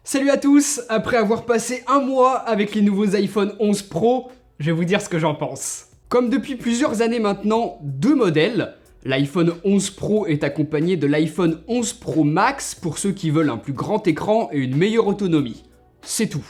Salut à tous, après avoir passé un mois avec les nouveaux iPhone 11 Pro, je vais vous dire ce que j'en pense. Comme depuis plusieurs années maintenant, deux modèles, l'iPhone 11 Pro est accompagné de l'iPhone 11 Pro Max pour ceux qui veulent un plus grand écran et une meilleure autonomie. C'est tout.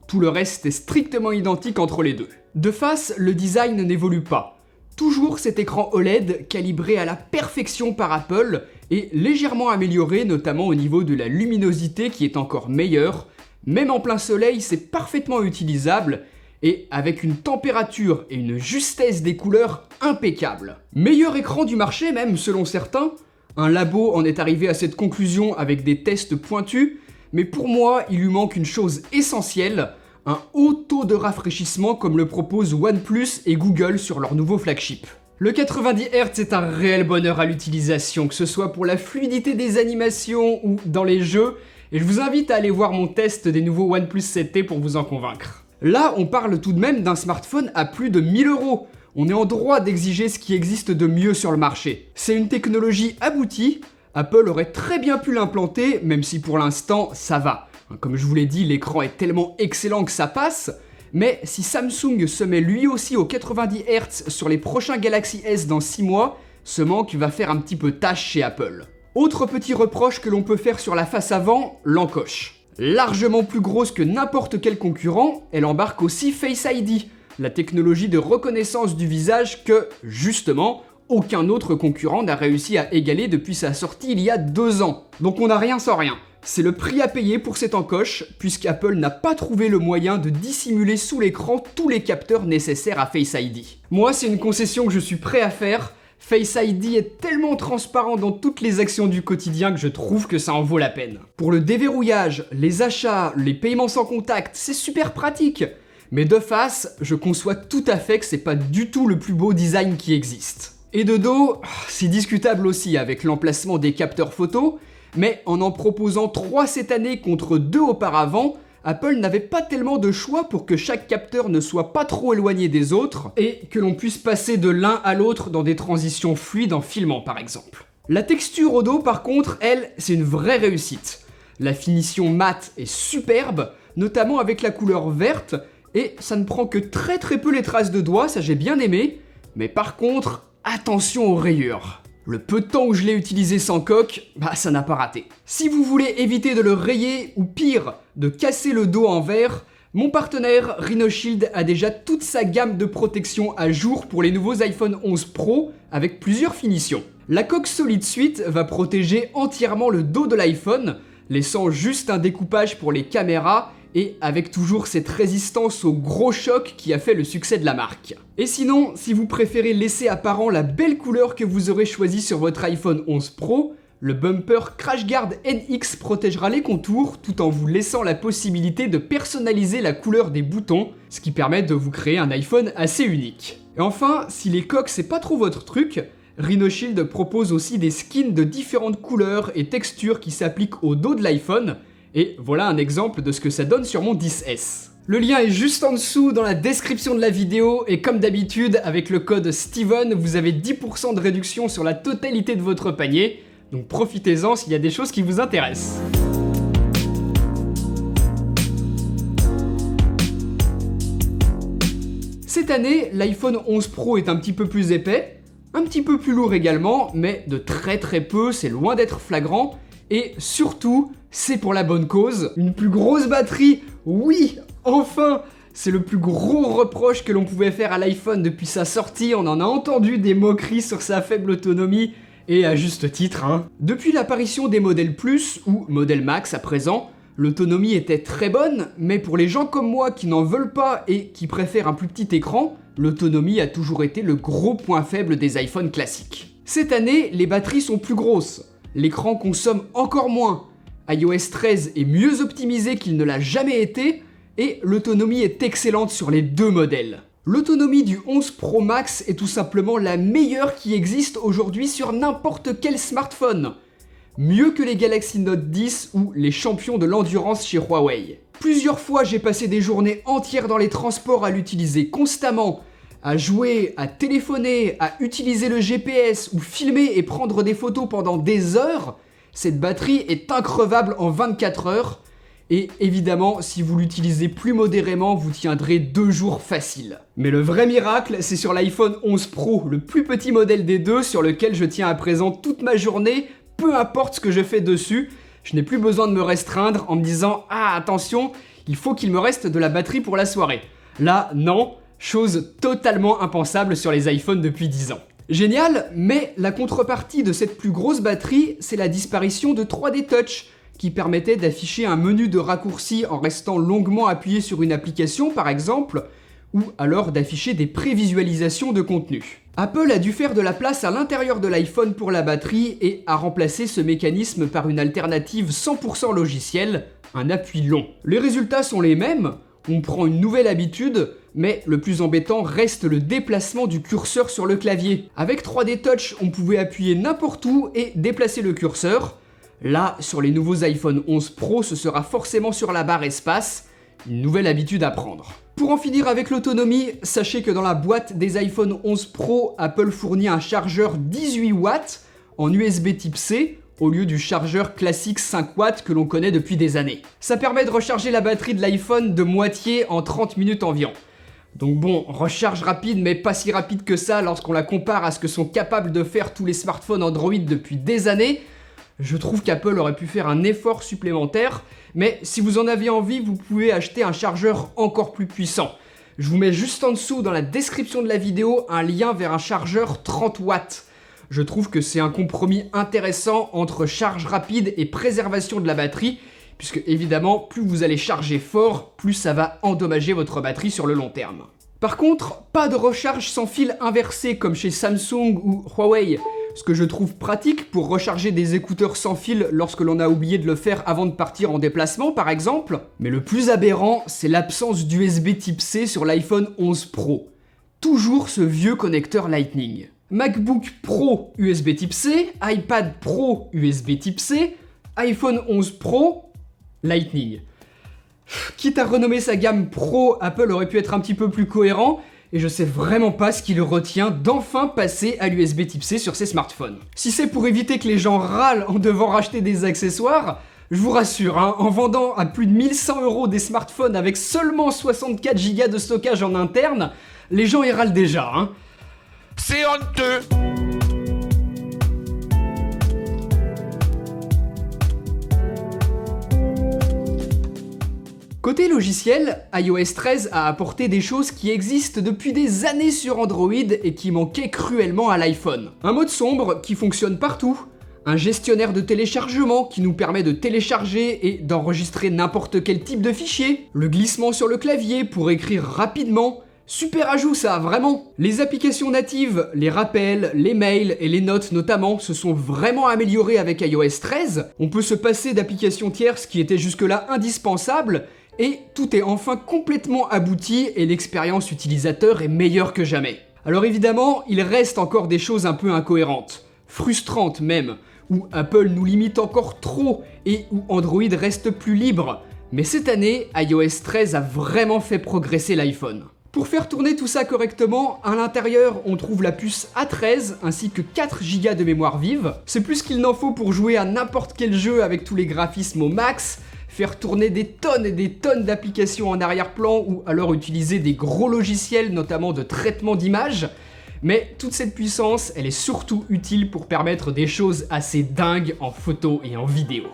Tout le reste est strictement identique entre les deux. De face, le design n'évolue pas. Toujours cet écran OLED calibré à la perfection par Apple et légèrement amélioré notamment au niveau de la luminosité qui est encore meilleure. Même en plein soleil, c'est parfaitement utilisable et avec une température et une justesse des couleurs impeccables. Meilleur écran du marché même selon certains. Un labo en est arrivé à cette conclusion avec des tests pointus, mais pour moi, il lui manque une chose essentielle, un haut taux de rafraîchissement comme le proposent OnePlus et Google sur leur nouveau flagship. Le 90 Hz est un réel bonheur à l'utilisation, que ce soit pour la fluidité des animations ou dans les jeux, et je vous invite à aller voir mon test des nouveaux OnePlus 7T pour vous en convaincre. Là, on parle tout de même d'un smartphone à plus de 1000 €. On est en droit d'exiger ce qui existe de mieux sur le marché. C'est une technologie aboutie, Apple aurait très bien pu l'implanter, même si pour l'instant, ça va. Comme je vous l'ai dit, l'écran est tellement excellent que ça passe, mais si Samsung se met lui aussi au 90 Hz sur les prochains Galaxy S dans 6 mois, ce manque va faire un petit peu tâche chez Apple. Autre petit reproche que l'on peut faire sur la face avant, l'encoche. Largement plus grosse que n'importe quel concurrent, elle embarque aussi Face ID, la technologie de reconnaissance du visage que, justement, aucun autre concurrent n'a réussi à égaler depuis sa sortie il y a 2 ans. Donc on n'a rien sans rien. C'est le prix à payer pour cette encoche, puisqu'Apple n'a pas trouvé le moyen de dissimuler sous l'écran tous les capteurs nécessaires à Face ID. Moi, c'est une concession que je suis prêt à faire. Face ID est tellement transparent dans toutes les actions du quotidien que je trouve que ça en vaut la peine. Pour le déverrouillage, les achats, les paiements sans contact, c'est super pratique. Mais de face, je conçois tout à fait que c'est pas du tout le plus beau design qui existe. Et de dos, c'est discutable aussi avec l'emplacement des capteurs photo, mais en proposant 3 cette année contre 2 auparavant, Apple n'avait pas tellement de choix pour que chaque capteur ne soit pas trop éloigné des autres et que l'on puisse passer de l'un à l'autre dans des transitions fluides en filmant par exemple. La texture au dos par contre, elle, c'est une vraie réussite. La finition mat est superbe, notamment avec la couleur verte, et ça ne prend que très peu les traces de doigts, ça j'ai bien aimé, mais par contre, attention aux rayures. Le peu de temps où je l'ai utilisé sans coque, ça n'a pas raté. Si vous voulez éviter de le rayer ou pire, de casser le dos en verre, mon partenaire Rhinoshield a déjà toute sa gamme de protection à jour pour les nouveaux iPhone 11 Pro avec plusieurs finitions. La coque Solid Suite va protéger entièrement le dos de l'iPhone, laissant juste un découpage pour les caméras et avec toujours cette résistance au gros choc qui a fait le succès de la marque. Et sinon, si vous préférez laisser apparent la belle couleur que vous aurez choisie sur votre iPhone 11 Pro, le bumper CrashGuard NX protégera les contours tout en vous laissant la possibilité de personnaliser la couleur des boutons, ce qui permet de vous créer un iPhone assez unique. Et enfin, si les coques c'est pas trop votre truc, Rhinoshield propose aussi des skins de différentes couleurs et textures qui s'appliquent au dos de l'iPhone, et voilà un exemple de ce que ça donne sur mon 10S. Le lien est juste en dessous dans la description de la vidéo et comme d'habitude, avec le code Steven, vous avez 10% de réduction sur la totalité de votre panier, donc profitez-en s'il y a des choses qui vous intéressent. Cette année, l'iPhone 11 Pro est un petit peu plus épais, un petit peu plus lourd également, mais de très peu, c'est loin d'être flagrant. Et surtout, c'est pour la bonne cause. Une plus grosse batterie, oui, enfin. C'est le plus gros reproche que l'on pouvait faire à l'iPhone depuis sa sortie. On en a entendu des moqueries sur sa faible autonomie, et à juste titre, hein. Depuis l'apparition des modèles Plus, ou modèles Max à présent, l'autonomie était très bonne, mais pour les gens comme moi qui n'en veulent pas et qui préfèrent un plus petit écran, l'autonomie a toujours été le gros point faible des iPhones classiques. Cette année, les batteries sont plus grosses. L'écran consomme encore moins, iOS 13 est mieux optimisé qu'il ne l'a jamais été, et l'autonomie est excellente sur les deux modèles. L'autonomie du 11 Pro Max est tout simplement la meilleure qui existe aujourd'hui sur n'importe quel smartphone. Mieux que les Galaxy Note 10 ou les champions de l'endurance chez Huawei. Plusieurs fois j'ai passé des journées entières dans les transports à l'utiliser constamment, à jouer, à téléphoner, à utiliser le GPS ou filmer et prendre des photos pendant des heures, cette batterie est increvable en 24 heures Et évidemment, si vous l'utilisez plus modérément, vous tiendrez 2 jours facile. Mais le vrai miracle, c'est sur l'iPhone 11 Pro, le plus petit modèle des deux, sur lequel je tiens à présent toute ma journée, peu importe ce que je fais dessus. Je n'ai plus besoin de me restreindre en me disant « Ah, attention, il faut qu'il me reste de la batterie pour la soirée ». Là, non, chose totalement impensable sur les iPhones depuis 10 ans. Génial, mais la contrepartie de cette plus grosse batterie, c'est la disparition de 3D Touch, qui permettait d'afficher un menu de raccourci en restant longuement appuyé sur une application par exemple, ou alors d'afficher des prévisualisations de contenu. Apple a dû faire de la place à l'intérieur de l'iPhone pour la batterie et a remplacé ce mécanisme par une alternative 100% logicielle, un appui long. Les résultats sont les mêmes, on prend une nouvelle habitude, mais le plus embêtant reste le déplacement du curseur sur le clavier. Avec 3D Touch, on pouvait appuyer n'importe où et déplacer le curseur. Là, sur les nouveaux iPhone 11 Pro, ce sera forcément sur la barre espace, une nouvelle habitude à prendre. Pour en finir avec l'autonomie, sachez que dans la boîte des iPhone 11 Pro, Apple fournit un chargeur 18 watts en USB type C, au lieu du chargeur classique 5 watts que l'on connaît depuis des années. Ça permet de recharger la batterie de l'iPhone de moitié en 30 minutes environ. Donc bon, recharge rapide, mais pas si rapide que ça lorsqu'on la compare à ce que sont capables de faire tous les smartphones Android depuis des années. Je trouve qu'Apple aurait pu faire un effort supplémentaire, mais si vous en avez envie, vous pouvez acheter un chargeur encore plus puissant. Je vous mets juste en dessous dans la description de la vidéo un lien vers un chargeur 30 watts. Je trouve que c'est un compromis intéressant entre charge rapide et préservation de la batterie, puisque évidemment, plus vous allez charger fort, plus ça va endommager votre batterie sur le long terme. Par contre, pas de recharge sans fil inversé comme chez Samsung ou Huawei, ce que je trouve pratique pour recharger des écouteurs sans fil lorsque l'on a oublié de le faire avant de partir en déplacement par exemple. Mais le plus aberrant, c'est l'absence d'USB type C sur l'iPhone 11 Pro. Toujours ce vieux connecteur Lightning. MacBook Pro USB type C, iPad Pro USB type C, iPhone 11 Pro, Lightning. Quitte à renommer sa gamme Pro, Apple aurait pu être un petit peu plus cohérent, et je sais vraiment pas ce qui le retient d'enfin passer à l'USB type C sur ses smartphones. Si c'est pour éviter que les gens râlent en devant racheter des accessoires, je vous rassure, en vendant à plus de 1100 € des smartphones avec seulement 64 Go de stockage en interne, les gens y râlent déjà. C'est honteux! Côté logiciel, iOS 13 a apporté des choses qui existent depuis des années sur Android et qui manquaient cruellement à l'iPhone. Un mode sombre qui fonctionne partout, un gestionnaire de téléchargement qui nous permet de télécharger et d'enregistrer n'importe quel type de fichier, le glissement sur le clavier pour écrire rapidement. Super ajout ça, vraiment! Les applications natives, les rappels, les mails et les notes notamment se sont vraiment améliorées avec iOS 13. On peut se passer d'applications tierces qui étaient jusque-là indispensables, et tout est enfin complètement abouti et l'expérience utilisateur est meilleure que jamais. Alors évidemment, il reste encore des choses un peu incohérentes, frustrantes même, où Apple nous limite encore trop et où Android reste plus libre. Mais cette année, iOS 13 a vraiment fait progresser l'iPhone. Pour faire tourner tout ça correctement, à l'intérieur, on trouve la puce A13 ainsi que 4 Go de mémoire vive. C'est plus qu'il n'en faut pour jouer à n'importe quel jeu avec tous les graphismes au max, faire tourner des tonnes et des tonnes d'applications en arrière-plan ou alors utiliser des gros logiciels, notamment de traitement d'images. Mais toute cette puissance, elle est surtout utile pour permettre des choses assez dingues en photo et en vidéo.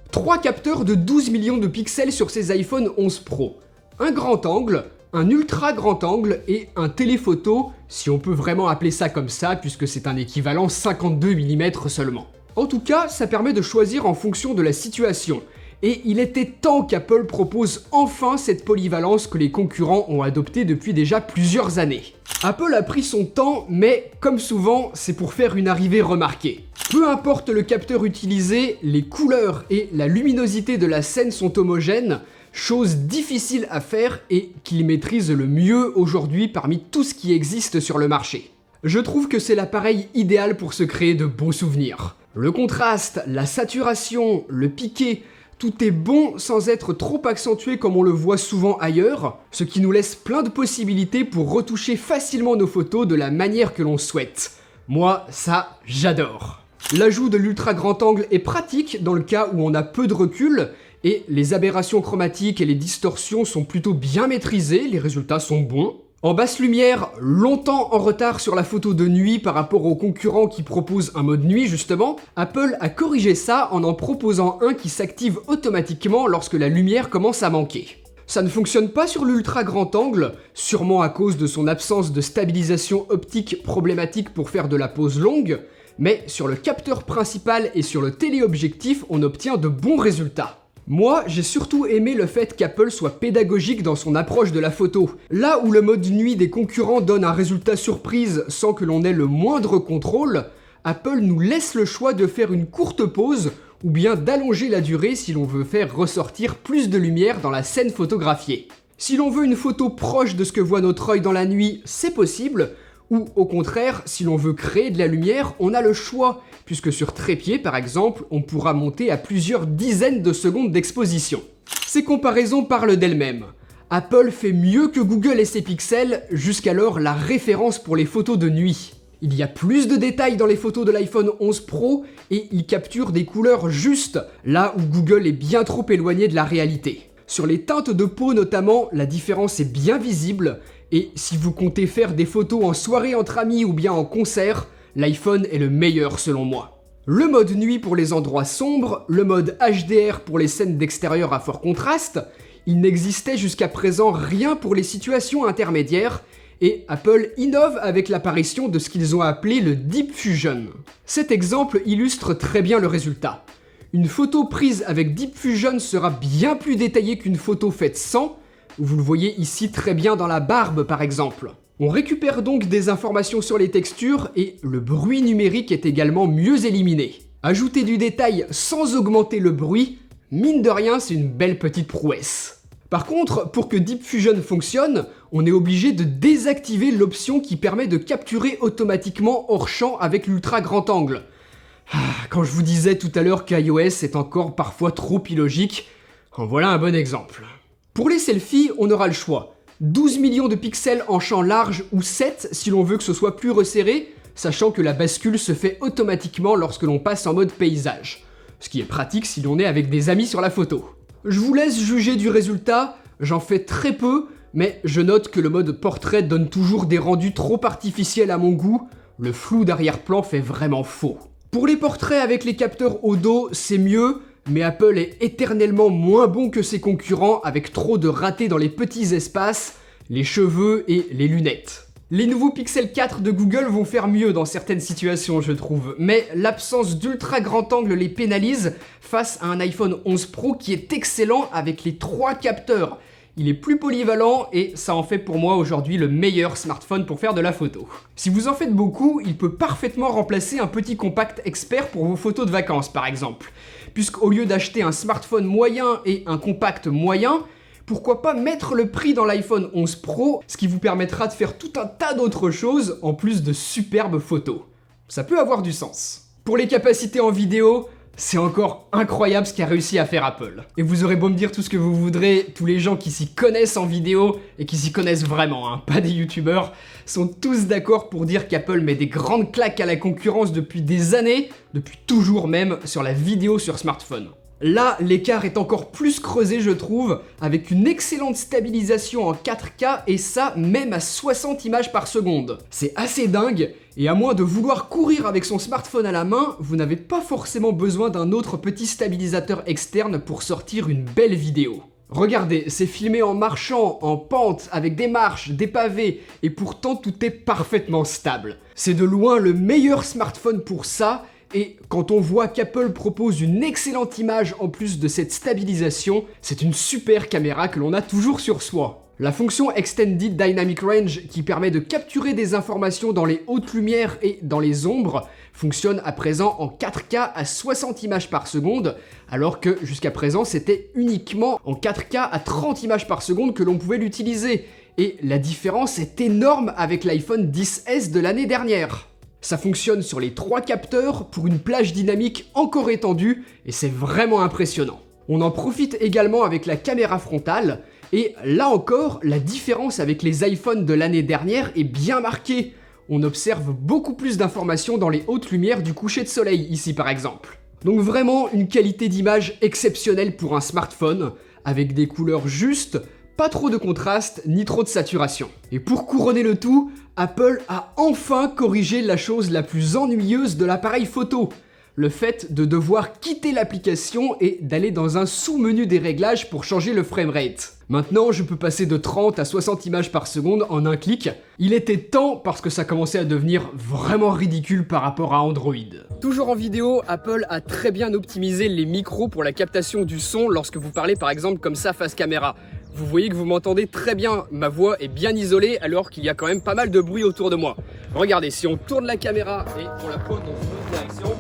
Trois capteurs de 12 millions de pixels sur ces iPhone 11 Pro. Un grand angle, un ultra grand angle et un téléphoto, si on peut vraiment appeler ça comme ça, puisque c'est un équivalent 52 mm seulement. En tout cas, ça permet de choisir en fonction de la situation. Et il était temps qu'Apple propose enfin cette polyvalence que les concurrents ont adoptée depuis déjà plusieurs années. Apple a pris son temps, mais comme souvent, c'est pour faire une arrivée remarquée. Peu importe le capteur utilisé, les couleurs et la luminosité de la scène sont homogènes, chose difficile à faire et qu'il maîtrise le mieux aujourd'hui parmi tout ce qui existe sur le marché. Je trouve que c'est l'appareil idéal pour se créer de beaux souvenirs. Le contraste, la saturation, le piqué, tout est bon sans être trop accentué comme on le voit souvent ailleurs, ce qui nous laisse plein de possibilités pour retoucher facilement nos photos de la manière que l'on souhaite. Moi, ça, j'adore. L'ajout de l'ultra grand angle est pratique dans le cas où on a peu de recul, et les aberrations chromatiques et les distorsions sont plutôt bien maîtrisées, les résultats sont bons. En basse lumière, longtemps en retard sur la photo de nuit par rapport aux concurrents qui proposent un mode nuit justement, Apple a corrigé ça en proposant un qui s'active automatiquement lorsque la lumière commence à manquer. Ça ne fonctionne pas sur l'ultra grand angle, sûrement à cause de son absence de stabilisation optique problématique pour faire de la pose longue, mais sur le capteur principal et sur le téléobjectif, on obtient de bons résultats. Moi, j'ai surtout aimé le fait qu'Apple soit pédagogique dans son approche de la photo. Là où le mode nuit des concurrents donne un résultat surprise sans que l'on ait le moindre contrôle, Apple nous laisse le choix de faire une courte pause ou bien d'allonger la durée si l'on veut faire ressortir plus de lumière dans la scène photographiée. Si l'on veut une photo proche de ce que voit notre œil dans la nuit, c'est possible, ou au contraire, si l'on veut créer de la lumière, on a le choix, puisque sur trépied par exemple, on pourra monter à plusieurs dizaines de secondes d'exposition. Ces comparaisons parlent d'elles-mêmes. Apple fait mieux que Google et ses pixels, jusqu'alors la référence pour les photos de nuit. Il y a plus de détails dans les photos de l'iPhone 11 Pro et il capture des couleurs justes, là où Google est bien trop éloigné de la réalité. Sur les teintes de peau notamment, la différence est bien visible, et si vous comptez faire des photos en soirée entre amis ou bien en concert, l'iPhone est le meilleur selon moi. Le mode nuit pour les endroits sombres, le mode HDR pour les scènes d'extérieur à fort contraste, il n'existait jusqu'à présent rien pour les situations intermédiaires, et Apple innove avec l'apparition de ce qu'ils ont appelé le Deep Fusion. Cet exemple illustre très bien le résultat. Une photo prise avec Deep Fusion sera bien plus détaillée qu'une photo faite sans, vous le voyez ici très bien dans la barbe par exemple. On récupère donc des informations sur les textures et le bruit numérique est également mieux éliminé. Ajouter du détail sans augmenter le bruit, mine de rien c'est une belle petite prouesse. Par contre, pour que Deep Fusion fonctionne, on est obligé de désactiver l'option qui permet de capturer automatiquement hors champ avec l'ultra grand angle. Quand je vous disais tout à l'heure qu'iOS est encore parfois trop illogique, en voilà un bon exemple. Pour les selfies, on aura le choix. 12 millions de pixels en champ large ou 7 si l'on veut que ce soit plus resserré, sachant que la bascule se fait automatiquement lorsque l'on passe en mode paysage. Ce qui est pratique si l'on est avec des amis sur la photo. Je vous laisse juger du résultat, j'en fais très peu, mais je note que le mode portrait donne toujours des rendus trop artificiels à mon goût, le flou d'arrière-plan fait vraiment faux. Pour les portraits avec les capteurs au dos, c'est mieux, mais Apple est éternellement moins bon que ses concurrents avec trop de ratés dans les petits espaces, les cheveux et les lunettes. Les nouveaux Pixel 4 de Google vont faire mieux dans certaines situations, je trouve, mais l'absence d'ultra grand angle les pénalise face à un iPhone 11 Pro qui est excellent avec les 3 capteurs. Il est plus polyvalent et ça en fait pour moi aujourd'hui le meilleur smartphone pour faire de la photo. Si vous en faites beaucoup, il peut parfaitement remplacer un petit compact expert pour vos photos de vacances par exemple. Puisqu'au lieu d'acheter un smartphone moyen et un compact moyen, pourquoi pas mettre le prix dans l'iPhone 11 Pro, ce qui vous permettra de faire tout un tas d'autres choses en plus de superbes photos. Ça peut avoir du sens. Pour les capacités en vidéo, c'est encore incroyable ce qu'a réussi à faire Apple. Et vous aurez beau me dire tout ce que vous voudrez, tous les gens qui s'y connaissent en vidéo, et qui s'y connaissent vraiment, hein, pas des youtubeurs, sont tous d'accord pour dire qu'Apple met des grandes claques à la concurrence depuis des années, depuis toujours même, sur la vidéo sur smartphone. Là, l'écart est encore plus creusé, je trouve, avec une excellente stabilisation en 4K et ça même à 60 images par seconde. C'est assez dingue, et à moins de vouloir courir avec son smartphone à la main, vous n'avez pas forcément besoin d'un autre petit stabilisateur externe pour sortir une belle vidéo. Regardez, c'est filmé en marchant, en pente, avec des marches, des pavés, et pourtant tout est parfaitement stable. C'est de loin le meilleur smartphone pour ça, et quand on voit qu'Apple propose une excellente image en plus de cette stabilisation, c'est une super caméra que l'on a toujours sur soi. La fonction Extended Dynamic Range qui permet de capturer des informations dans les hautes lumières et dans les ombres fonctionne à présent en 4K à 60 images par seconde, alors que jusqu'à présent c'était uniquement en 4K à 30 images par seconde que l'on pouvait l'utiliser. Et la différence est énorme avec l'iPhone XS de l'année dernière. Ça fonctionne sur les 3 capteurs pour une plage dynamique encore étendue et c'est vraiment impressionnant. On en profite également avec la caméra frontale et là encore, la différence avec les iPhones de l'année dernière est bien marquée. on observe beaucoup plus d'informations dans les hautes lumières du coucher de soleil, ici par exemple. Donc vraiment une qualité d'image exceptionnelle pour un smartphone, avec des couleurs justes, pas trop de contraste, ni trop de saturation. Et pour couronner le tout, Apple a enfin corrigé la chose la plus ennuyeuse de l'appareil photo. Le fait de devoir quitter l'application et d'aller dans un sous-menu des réglages pour changer le framerate. Maintenant, je peux passer de 30 à 60 images par seconde en un clic. Il était temps parce que ça commençait à devenir vraiment ridicule par rapport à Android. Toujours en vidéo, Apple a très bien optimisé les micros pour la captation du son lorsque vous parlez par exemple comme ça face caméra. Vous voyez que vous m'entendez très bien, ma voix est bien isolée alors qu'il y a quand même pas mal de bruit autour de moi. Regardez, si on tourne la caméra et on la pointe dans une autre direction,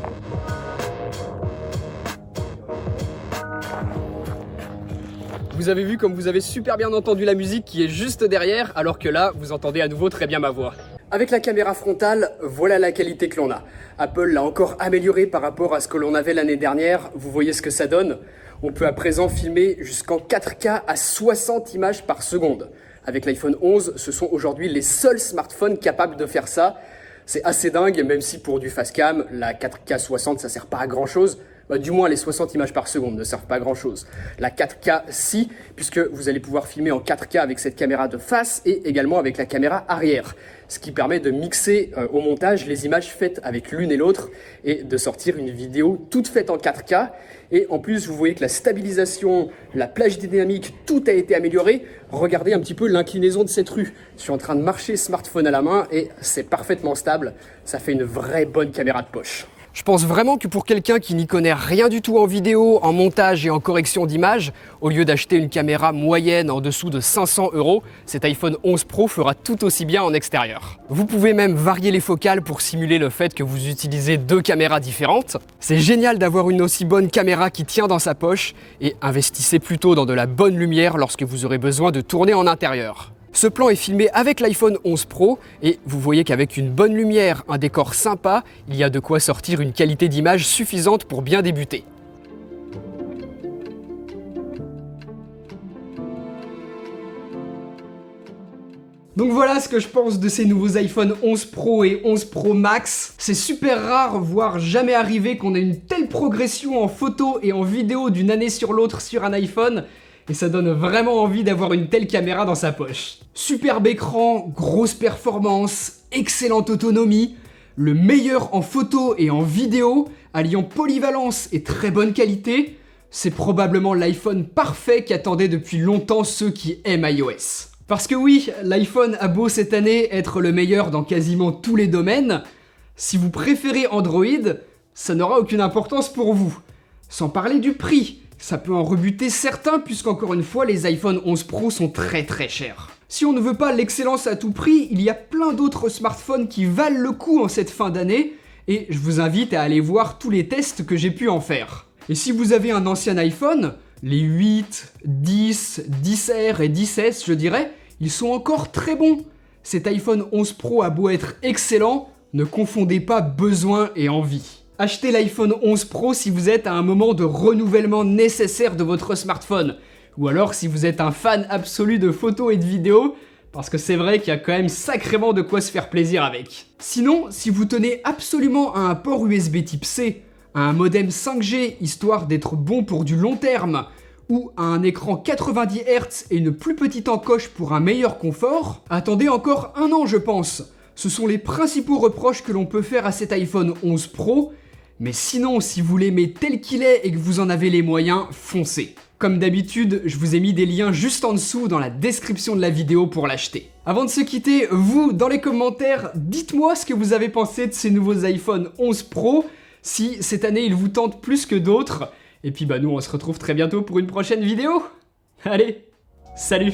vous avez vu comme vous avez super bien entendu la musique qui est juste derrière, alors que là, vous entendez à nouveau très bien ma voix. Avec la caméra frontale, voilà la qualité que l'on a. Apple l'a encore améliorée par rapport à ce que l'on avait l'année dernière. Vous voyez ce que ça donne? On peut à présent filmer jusqu'en 4K à 60 images par seconde. Avec l'iPhone 11, ce sont aujourd'hui les seuls smartphones capables de faire ça. C'est assez dingue, même si pour du fast cam, la 4K 60, ça sert pas à grand chose. Du moins, les 60 images par seconde ne servent pas à grand chose. La 4K, si, puisque vous allez pouvoir filmer en 4K avec cette caméra de face et également avec la caméra arrière. Ce qui permet de mixer au montage les images faites avec l'une et l'autre et de sortir une vidéo toute faite en 4K. Et en plus, vous voyez que la stabilisation, la plage dynamique, tout a été amélioré. Regardez un petit peu l'inclinaison de cette rue. Je suis en train de marcher smartphone à la main et c'est parfaitement stable. Ça fait une vraie bonne caméra de poche. Je pense vraiment que pour quelqu'un qui n'y connaît rien du tout en vidéo, en montage et en correction d'image, au lieu d'acheter une caméra moyenne en dessous de 500 €, cet iPhone 11 Pro fera tout aussi bien en extérieur. Vous pouvez même varier les focales pour simuler le fait que vous utilisez deux caméras différentes. C'est génial d'avoir une aussi bonne caméra qui tient dans sa poche et investissez plutôt dans de la bonne lumière lorsque vous aurez besoin de tourner en intérieur. Ce plan est filmé avec l'iPhone 11 Pro et vous voyez qu'avec une bonne lumière, un décor sympa, il y a de quoi sortir une qualité d'image suffisante pour bien débuter. Donc voilà ce que je pense de ces nouveaux iPhone 11 Pro et 11 Pro Max. C'est super rare, voire jamais arrivé qu'on ait une telle progression en photo et en vidéo d'une année sur l'autre sur un iPhone. Et ça donne vraiment envie d'avoir une telle caméra dans sa poche. Superbe écran, grosse performance, excellente autonomie, le meilleur en photo et en vidéo, alliant polyvalence et très bonne qualité, c'est probablement l'iPhone parfait qu'attendaient depuis longtemps ceux qui aiment iOS. Parce que oui, l'iPhone a beau cette année être le meilleur dans quasiment tous les domaines, si vous préférez Android, ça n'aura aucune importance pour vous. Sans parler du prix. Ça peut en rebuter certains puisqu'encore une fois les iPhone 11 Pro sont très chers. Si on ne veut pas l'excellence à tout prix, il y a plein d'autres smartphones qui valent le coup en cette fin d'année et je vous invite à aller voir tous les tests que j'ai pu en faire. Et si vous avez un ancien iPhone, les 8, 10, 10R et 10S je dirais, ils sont encore très bons. Cet iPhone 11 Pro a beau être excellent, ne confondez pas besoin et envie. Achetez l'iPhone 11 Pro si vous êtes à un moment de renouvellement nécessaire de votre smartphone. Ou alors si vous êtes un fan absolu de photos et de vidéos, parce que c'est vrai qu'il y a quand même sacrément de quoi se faire plaisir avec. Sinon, si vous tenez absolument à un port USB type C, à un modem 5G histoire d'être bon pour du long terme, ou à un écran 90 Hz et une plus petite encoche pour un meilleur confort, attendez encore un an je pense. Ce sont les principaux reproches que l'on peut faire à cet iPhone 11 Pro, mais sinon, si vous l'aimez tel qu'il est et que vous en avez les moyens, foncez. Comme d'habitude, je vous ai mis des liens juste en dessous dans la description de la vidéo pour l'acheter. Avant de se quitter, vous, dans les commentaires, dites-moi ce que vous avez pensé de ces nouveaux iPhone 11 Pro, si cette année ils vous tentent plus que d'autres. Et puis nous, on se retrouve très bientôt pour une prochaine vidéo. Allez, salut!